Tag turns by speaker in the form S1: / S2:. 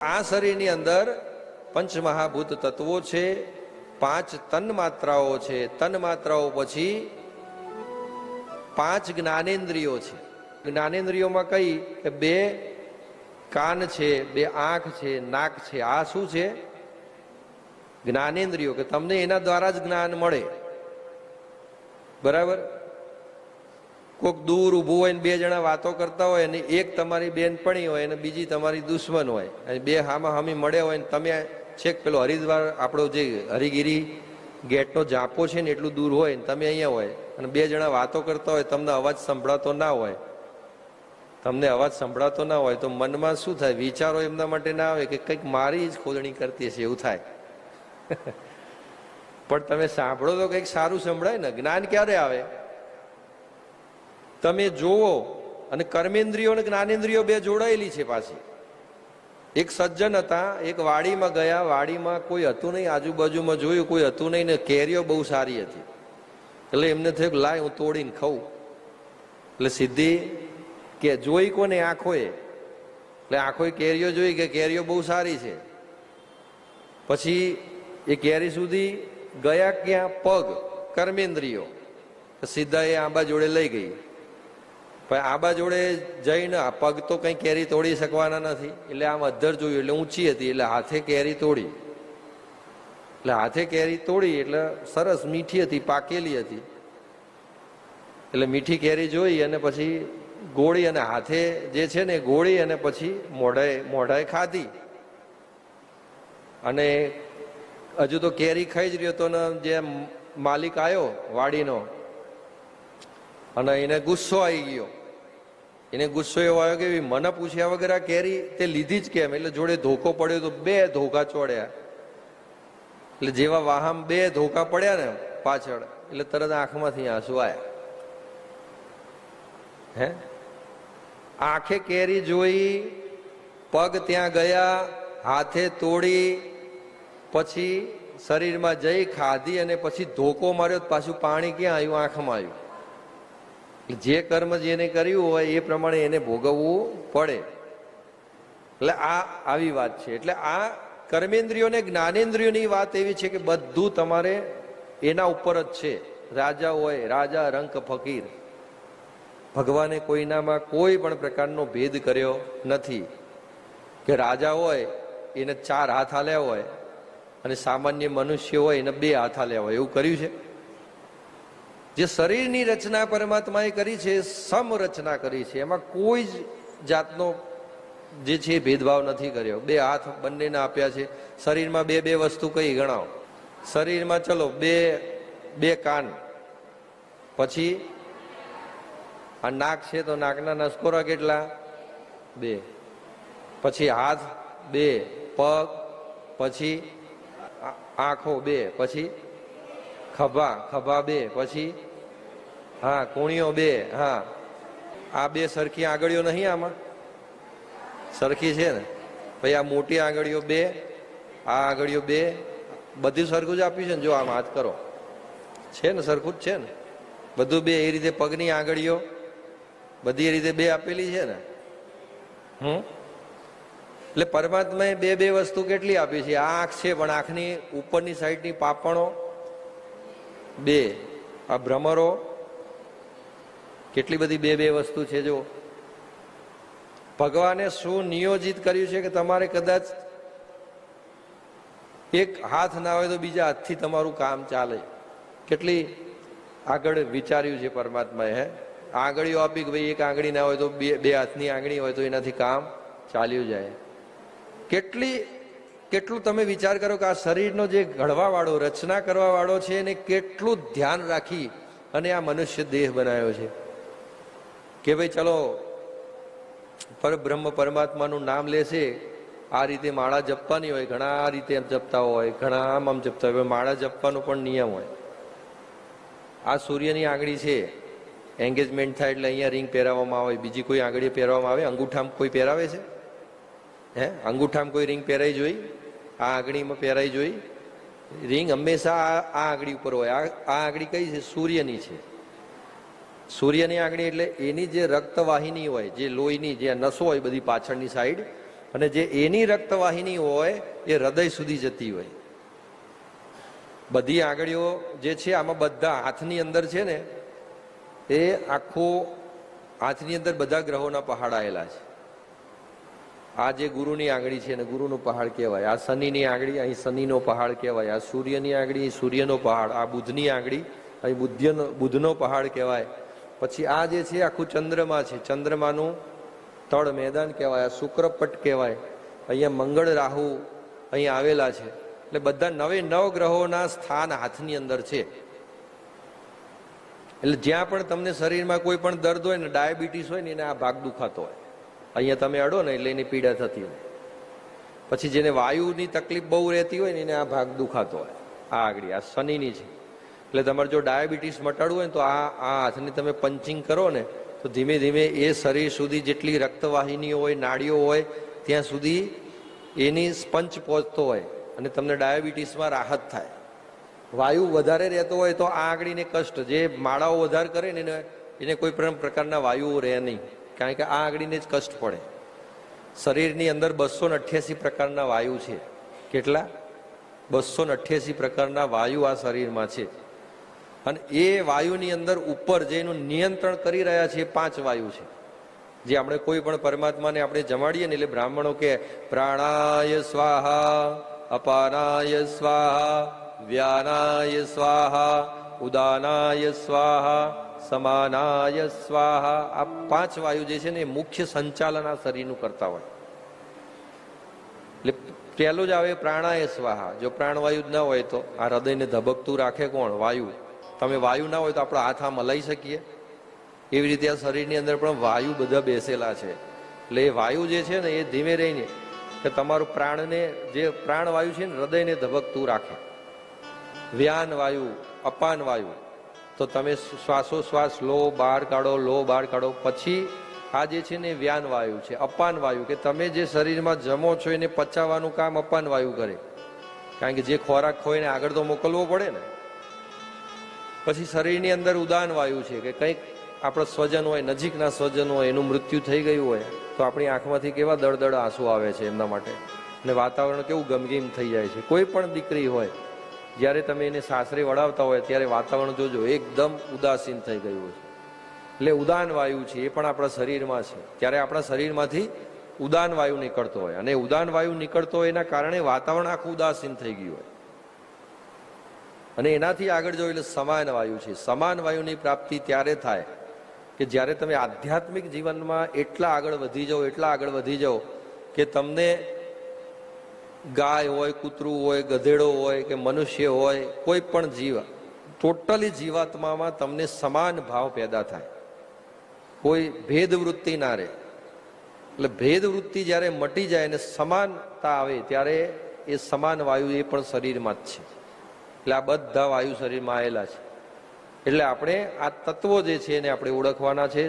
S1: આ શરીરની અંદર પંચમહાભૂત તત્વો છે, 5 તન માત્રાઓ છે. તન માત્રાઓ પછી 5 જ્ઞાનેન્દ્રિયો છે. જ્ઞાનેન્દ્રિયોમાં કઈ 2 કાન છે, 2 આંખ છે, નાક છે. આ શું છે? જ્ઞાનેન્દ્રિયો, કે તમને એના દ્વારા જ જ્ઞાન મળે. બરાબર? કોઈક દૂર ઊભું હોય ને 2 જણા વાતો કરતા હોય અને એક તમારી બેનપણી હોય અને બીજી તમારી દુશ્મન હોય અને 2 હામા હામી મળે હોય ને તમે છેક પેલો હરિદ્વાર આપણો જે હરિગીરી ગેટનો જાપો છે ને એટલું દૂર હોય ને તમે અહીંયા હોય અને 2 જણા વાતો કરતા હોય, તમને અવાજ સંભળાતો ના હોય, તમને અવાજ સંભળાતો ના હોય તો મનમાં શું થાય? વિચારો એમના માટે ના આવે કે કંઈક મારી જ ખોદણી કરતી હશે, એવું થાય. પણ તમે સાંભળો તો કંઈક સારું સંભળાય ને. જ્ઞાન ક્યારે આવે? તમે જોવો. અને કર્મેન્દ્રિયો અને જ્ઞાનેન્દ્રિયો 2 જોડાયેલી છે પાછી. એક સજ્જન હતા, એક વાડીમાં ગયા, વાડીમાં કોઈ હતું નહીં, આજુબાજુમાં જોયું કોઈ હતું નહીં ને કેરીઓ બહુ સારી હતી. એટલે એમને થયું લાય હું તોડીને ખાઉં. એટલે સીધી કે જોઈ કોને? આંખોએ. એટલે આંખોએ કેરીઓ જોઈ કે કેરીઓ બહુ સારી છે. પછી એ કેરી સુધી ગયા ક્યાં? પગ, કર્મેન્દ્રિયો. સીધા એ આંબા જોડે લઈ ગઈ. પણ આંબા જોડે જઈને પગ તો કઈ કેરી તોડી શકવાના નથી. એટલે આમ અધ્ધર જોયું એટલે ઊંચી હતી એટલે હાથે કેરી તોડી. એટલે હાથે કેરી તોડી એટલે સરસ મીઠી હતી, પાકેલી હતી. એટલે મીઠી કેરી જોઈ અને પછી ગોળી અને હાથે જે છે ને ગોળી અને પછી મોઢાએ ખાધી. અને હજુ તો કેરી ખાઈ જ રહ્યો તો ને જે માલિક આવ્યો વાડીનો અને એને ગુસ્સો આવી ગયો. એને ગુસ્સો એવો આવ્યો કે મને પૂછ્યા વગર આ કેરી તે લીધી જ કેમ? એટલે જોડે ધોકો પડ્યો તો 2 ધોકા ચોડ્યા. એટલે જેવા વાહમ 2 ધોકા પડ્યા ને પાછળ એટલે તરત આંખમાંથી આંસુ આવ્યા. હે, આંખે કેરી જોઈ, પગ ત્યાં ગયા, હાથે તોડી, પછી શરીરમાં જઈ ખાધી અને પછી ધોકો માર્યો, પાછું પાણી ક્યાં આવ્યું? આંખમાં આવ્યું. જે કર્મ જેને કર્યું હોય એ પ્રમાણે એને ભોગવવું પડે. એટલે આ આવી વાત છે. એટલે આ કર્મેન્દ્રિયો ને જ્ઞાનેન્દ્રિયોની વાત એવી છે કે બધું તમારે એના ઉપર જ છે. રાજા હોય, રાજા રંક ફકીર. ભગવાને કોઈનામાં કોઈ પણ પ્રકારનો ભેદ કર્યો નથી. કે રાજા હોય એને 4 હાથ આલ્યા હોય અને સામાન્ય મનુષ્ય હોય એને 2 હાથ આલ્યા હોય, એવું કર્યું છે? જે શરીરની રચના પરમાત્માએ કરી છે, સમ રચના કરી છે, એમાં કોઈ જ જાતનો જે છે ભેદભાવ નથી કર્યો. 2 હાથ બંનેને આપ્યા છે. શરીરમાં 2 વસ્તુ કઈ ગણાવો? શરીરમાં ચલો 2 કાન, પછી આ નાક છે તો નાકના નસકોરા કેટલા? 2. પછી હાથ 2, પગ, પછી આંખો 2, પછી ખભા 2, પછી હા કોણીઓ 2. હા, આ 2 સરખી આંગળીઓ નહીં? આમાં સરખી છે ને? ભાઈ આ મોટી આંગળીઓ 2, આ આંગળીઓ 2, બધું સરખું જ આપ્યું છે ને? જો આમ હાથ કરો છે ને સરખું જ છે ને બધું? 2 એ રીતે પગની આંગળીઓ બધી એ રીતે 2 આપેલી છે ને? એટલે પરમાત્માએ 2 વસ્તુ કેટલી આપી છે? આ આંખ છે પણ આંખની ઉપરની સાઈડની પાપણો 2, આ ભ્રમરો, કેટલી બધી 2 વસ્તુ છે. જો ભગવાને શું નિયોજિત કર્યું છે કે તમારે કદાચ એક હાથ ના હોય તો બીજા હાથથી તમારું કામ ચાલે. કેટલી આગળ વિચાર્યું છે પરમાત્માએ. હે, આંગળીઓ આપી કે ભાઈ એક આંગળી ના હોય તો 2 હાથની આંગળી હોય તો એનાથી કામ ચાલ્યું જાય. કેટલું તમે વિચાર કરો કે આ શરીરનો જે ઘડવા વાળો, રચના કરવા વાળો છે એને કેટલું ધ્યાન રાખી અને આ મનુષ્ય દેહ બનાવ્યો છે. કે ભાઈ ચલો પરબ્રહ્મ પરમાત્માનું નામ લેશે, આ રીતે માળા જપવાની હોય, ઘણા આ રીતે જપતા હોય, ઘણા આમ જપતા હોય. માળા જપવાનો પણ નિયમ હોય. આ સૂર્યની આંગળી છે, એન્ગેજમેન્ટ થાય એટલે અહીંયા રિંગ પહેરાવવામાં આવે. બીજી કોઈ આંગળી પહેરવામાં આવે? અંગૂઠામાં કોઈ પહેરાવે છે? હે, અંગૂઠામાં કોઈ રિંગ પહેરાઈ જોઈ? આ આંગળીમાં પહેરાઈ જોઈ? રિંગ હંમેશા આ આંગળી ઉપર હોય. આ આંગળી કઈ છે? સૂર્યની છે. સૂર્યની આંગળી એટલે એની જે રક્તવાહિની હોય, જે લોહીની જે નસો હોય બધી પાછળની સાઈડ, અને જે એની રક્તવાહિની હોય એ હૃદય સુધી જતી હોય. બધી આંગળીઓ જે છે આમાં બધા હાથની અંદર છે ને, એ આખો હાથની અંદર બધા ગ્રહોના પહાડ આવેલા છે. આ જે ગુરુની આંગળી છે ને ગુરુનું પહાડ કહેવાય, આ શનિની આંગળી અહીં શનિનો પહાડ કહેવાય, આ સૂર્યની આંગળી અહીં સૂર્યનો પહાડ, આ બુધની આંગળી અહીં બુધનો પહાડ કહેવાય. પછી આ જે છે આખું ચંદ્રમા છે, ચંદ્રમાનું તળ મેદાન કહેવાય, આ શુક્રપટ કહેવાય. અહીંયા મંગળ રાહુ અહીં આવેલા છે. એટલે બધા 9 ગ્રહોના સ્થાન હાથની અંદર છે. એટલે જ્યાં પણ તમને શરીરમાં કોઈ પણ દર્દ હોય ને, ડાયાબિટીસ હોય ને, એને આ ભાગ દુખાતો હોય, અહીંયા તમે અડો ને એટલે એની પીડા થતી હોય. પછી જેને વાયુની તકલીફ બહુ રહેતી હોય ને એને આ ભાગ દુખાતો હોય. આ આંગળી આ શનિની છે. એટલે તમારે જો ડાયાબિટીસ મટાડવું હોય ને તો આ હાથને તમે પંચિંગ કરો ને તો ધીમે ધીમે એ શરીર સુધી જેટલી રક્તવાહિનીઓ હોય, નાડીઓ હોય, ત્યાં સુધી એની સ્પંચ પહોંચતો હોય અને તમને ડાયાબિટીસમાં રાહત થાય. વાયુ વધારે રહેતો હોય તો આ આંગળીને કષ્ટ, જે માળાઓ વધારે કરે ને એને કોઈ પણ પ્રકારના વાયુઓ રહે નહીં, કારણ કે આ આંગળીને જ કષ્ટ પડે. શરીરની અંદર 288 પ્રકારના વાયુ છે. કેટલા? 288 પ્રકારના વાયુ આ શરીરમાં છે. અને એ વાયુની અંદર ઉપર જેનું નિયંત્રણ કરી રહ્યા છે 5 વાયુ છે. જે આપણે કોઈ પણ પરમાત્માને આપણે જમાડીએ ને એટલે બ્રાહ્મણો કે પ્રાણાય સ્વાહા, અપાનાય સ્વાહા, વ્યાનાય સ્વાહા, ઉદાનાય સ્વાહા, સમાનાય સ્વાહા. આ 5 વાયુ જે છે ને એ મુખ્ય સંચાલન આ શરીરનું કરતા હોય. એટલે પહેલું જ આવે પ્રાણાય સ્વાહા. જો પ્રાણવાયુ જ ના હોય તો આ હૃદયને ધબકતું રાખે કોણ? વાયુ. તમે વાયુ ના હોય તો આપણો હાથ આમ હલાવી શકીએ? એવી રીતે આ શરીરની અંદર પણ વાયુ બધા બેસેલા છે. એટલે એ વાયુ જે છે ને એ ધીમે રહીને કે તમારું પ્રાણને, જે પ્રાણવાયુ છે ને હૃદયને ધબકતું રાખે. વ્યાન વાયુ, અપાન વાયુ, તો તમે શ્વાસોશ્વાસ લો બહાર કાઢો, લો બહાર કાઢો. પછી આ જે છે ને વ્યાન વાયુ છે. અપાન વાયુ કે તમે જે શરીરમાં જમો છો એને પચાવવાનું કામ અપાન વાયુ કરે, કારણ કે જે ખોરાક ખોઈને આગળ તો મોકલવો પડે ને. પછી શરીરની અંદર ઉદાન વાયુ છે કે કંઈક આપણો સ્વજન હોય, નજીકના સ્વજન હોય, એનું મૃત્યુ થઈ ગયું હોય તો આપણી આંખમાંથી કેવા દળદળ આંસુ આવે છે એમના માટે, અને વાતાવરણ કેવું ગમગીન થઈ જાય છે. કોઈ પણ દીકરી હોય, જ્યારે તમે એને સાસરે વળાવતા હોય ત્યારે વાતાવરણ જોજો એકદમ ઉદાસીન થઈ ગયું હોય. એટલે ઉદાન વાયુ છે એ પણ આપણા શરીરમાં છે. ત્યારે આપણા શરીરમાંથી ઉદાન વાયુ નીકળતો હોય, અને ઉદાન વાયુ નીકળતો હોય એના કારણે વાતાવરણ આખું ઉદાસીન થઈ ગયું હોય. અને એનાથી આગળ જો એટલે સમાન વાયુ છે. સમાન વાયુની પ્રાપ્તિ ત્યારે થાય કે જ્યારે તમે આધ્યાત્મિક જીવનમાં એટલા આગળ વધી જાઓ, એટલા આગળ વધી જાઓ કે તમને ગાય હોય, કૂતરું હોય, ગધેડો હોય કે મનુષ્ય હોય, કોઈ પણ જીવ, ટોટલી જીવાત્મામાં તમને સમાન ભાવ પેદા થાય, કોઈ ભેદવૃત્તિ ના રહે. એટલે ભેદવૃત્તિ જ્યારે મટી જાય અને સમાનતા આવે ત્યારે એ સમાન વાયુ એ પણ શરીરમાં જ છે. એટલે આ બધા વાયુ શરીરમાં આવેલા છે. એટલે આપણે આ તત્વો જે છે એને આપણે ઓળખવાના છે.